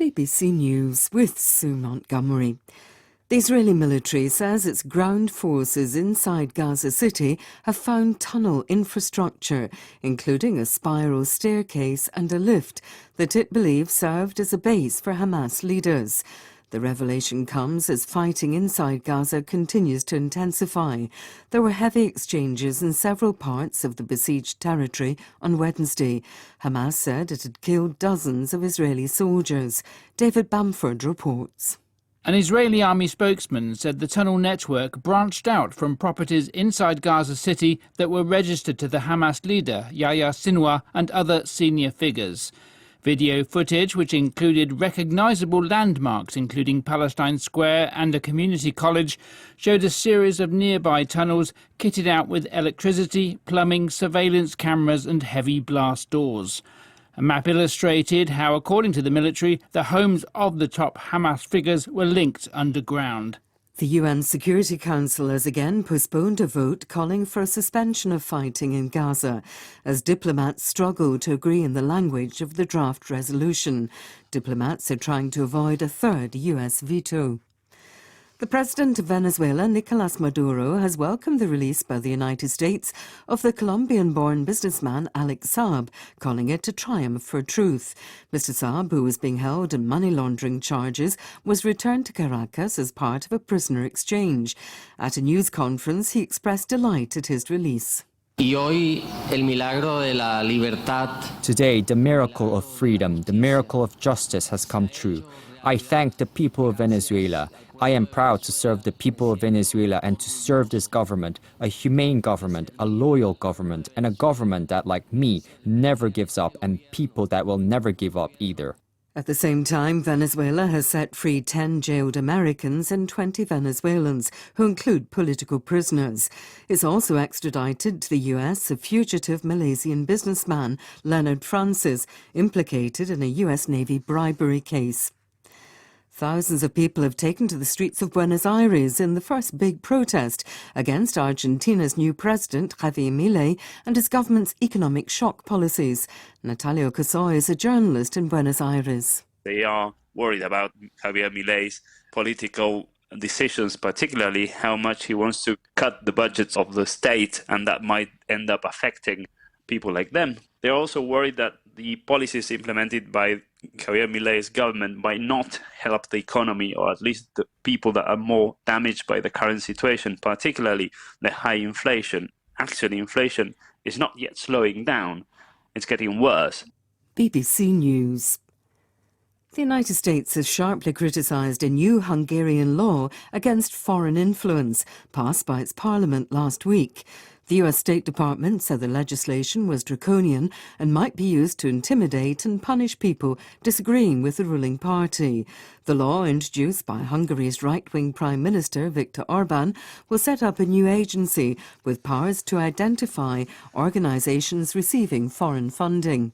BBC News with Sue Montgomery. The Israeli military says its ground forces inside Gaza City have found tunnel infrastructure, including a spiral staircase and a lift that it believes served as a base for Hamas leaders. The revelation comes as fighting inside Gaza continues to intensify. There were heavy exchanges in several parts of the besieged territory on Wednesday. Hamas said it had killed dozens of Israeli soldiers. David Bamford reports. An Israeli army spokesman said the tunnel network branched out from properties inside Gaza City that were registered to the Hamas leader, Yahya Sinwar, and other senior figures. Video footage, which included recognisable landmarks including Palestine Square and a community college, showed a series of nearby tunnels kitted out with electricity, plumbing, surveillance cameras and heavy blast doors. A map illustrated how, according to the military, the homes of the top Hamas figures were linked underground. The UN Security Council has again postponed a vote calling for a suspension of fighting in Gaza as diplomats struggle to agree on the language of the draft resolution. Diplomats are trying to avoid a third US veto. The president of Venezuela, Nicolas Maduro, has welcomed the release by the United States of the Colombian-born businessman Alex Saab, calling it a triumph for truth. Mr. Saab, who was being held on money laundering charges, was returned to Caracas as part of a prisoner exchange. At a news conference, he expressed delight at his release. Today, the miracle of freedom, the miracle of justice has come true. I thank the people of Venezuela. I am proud to serve the people of Venezuela and to serve this government, a humane government, a loyal government, and a government that, like me, never gives up, and people that will never give up either. At the same time, Venezuela has set free 10 jailed Americans and 20 Venezuelans, who include political prisoners. It's also extradited to the US a fugitive Malaysian businessman, Leonard Francis, implicated in a US Navy bribery case. Thousands of people have taken to the streets of Buenos Aires in the first big protest against Argentina's new president, Javier Milei, and his government's economic shock policies. Natalio Casoy is a journalist in Buenos Aires. They are worried about Javier Milei's political decisions, particularly how much he wants to cut the budgets of the state, and that might end up affecting people like them. They're also worried that the policies implemented by Javier Milei's government might not help the economy, or at least the people that are more damaged by the current situation, particularly the high inflation. Actually, inflation is not yet slowing down. It's getting worse. BBC News. The United States has sharply criticised a new Hungarian law against foreign influence passed by its parliament last week. The US State Department said the legislation was draconian and might be used to intimidate and punish people disagreeing with the ruling party. The law, introduced by Hungary's right-wing Prime Minister Viktor Orban, will set up a new agency with powers to identify organisations receiving foreign funding.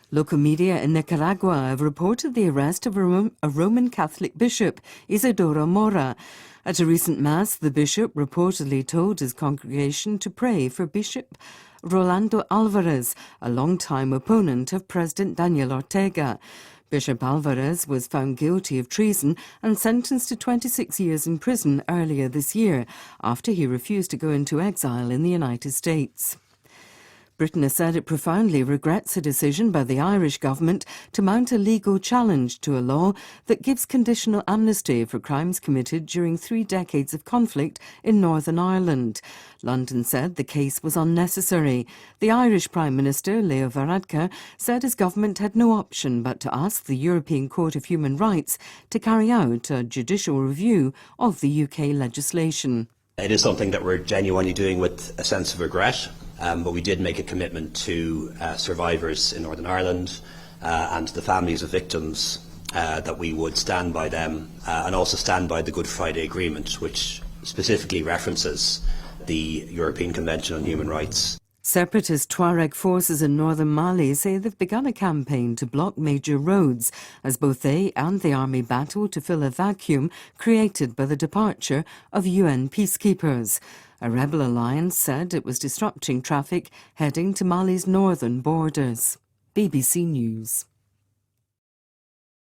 Local media in Nicaragua have reported the arrest of a Roman Catholic bishop, Isidoro Mora. At a recent mass, the bishop reportedly told his congregation to pray for Bishop Rolando Alvarez, a long-time opponent of President Daniel Ortega. Bishop Alvarez was found guilty of treason and sentenced to 26 years in prison earlier this year, after he refused to go into exile in the United States. Britain has said it profoundly regrets a decision by the Irish government to mount a legal challenge to a law that gives conditional amnesty for crimes committed during 3 decades of conflict in Northern Ireland. London said the case was unnecessary. The Irish Prime Minister, Leo Varadkar, said his government had no option but to ask the European Court of Human Rights to carry out a judicial review of the UK legislation. It is something that we're genuinely doing with a sense of regret, but we did make a commitment to survivors in Northern Ireland and the families of victims that we would stand by them and also stand by the Good Friday Agreement, which specifically references the European Convention on Human Rights. Separatist Tuareg forces in northern Mali say they've begun a campaign to block major roads as both they and the army battle to fill a vacuum created by the departure of UN peacekeepers. A rebel alliance said it was disrupting traffic heading to Mali's northern borders. BBC News.